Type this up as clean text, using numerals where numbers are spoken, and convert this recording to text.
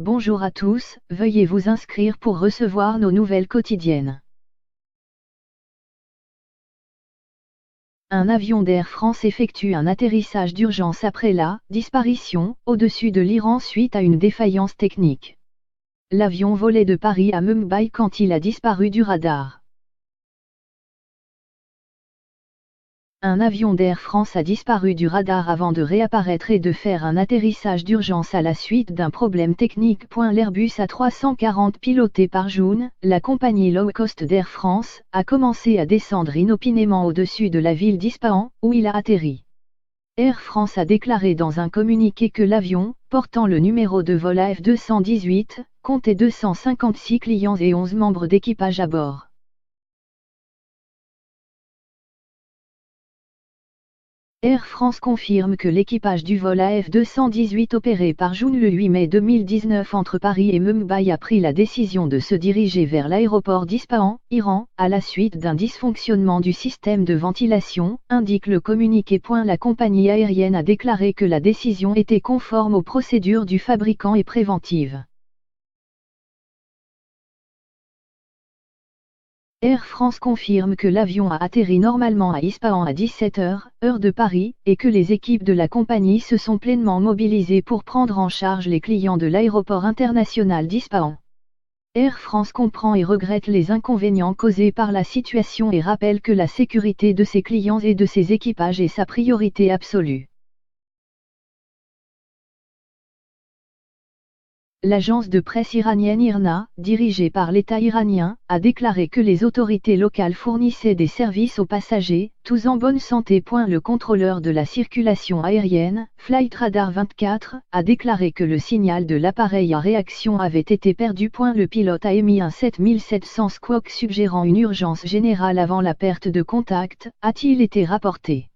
Bonjour à tous, veuillez vous inscrire pour recevoir nos nouvelles quotidiennes. Un avion d'Air France effectue un atterrissage d'urgence après la disparition au-dessus de l'Iran suite à une défaillance technique. L'avion volait de Paris à Mumbai quand il a disparu du radar. Un avion d'Air France a disparu du radar avant de réapparaître et de faire un atterrissage d'urgence à la suite d'un problème technique. L'Airbus A340 piloté par Joon, la compagnie low-cost d'Air France, a commencé à descendre inopinément au-dessus de la ville d'Ispahan, où il a atterri. Air France a déclaré dans un communiqué que l'avion, portant le numéro de vol AF218, comptait 256 clients et 11 membres d'équipage à bord. Air France confirme que l'équipage du vol AF218 opéré par Joon le 8 mai 2019 entre Paris et Mumbai a pris la décision de se diriger vers l'aéroport d'Ispahan, Iran, à la suite d'un dysfonctionnement du système de ventilation, indique le communiqué. La compagnie aérienne a déclaré que la décision était conforme aux procédures du fabricant et préventive. Air France confirme que l'avion a atterri normalement à Ispahan à 17h, heure de Paris, et que les équipes de la compagnie se sont pleinement mobilisées pour prendre en charge les clients de l'aéroport international d'Ispahan. Air France comprend et regrette les inconvénients causés par la situation et rappelle que la sécurité de ses clients et de ses équipages est sa priorité absolue. L'agence de presse iranienne IRNA, dirigée par l'État iranien, a déclaré que les autorités locales fournissaient des services aux passagers, tous en bonne santé. Le contrôleur de la circulation aérienne, Flight Radar 24, a déclaré que le signal de l'appareil en réaction avait été perdu. Le pilote a émis un 7700 squawk suggérant une urgence générale avant la perte de contact, a-t-il été rapporté.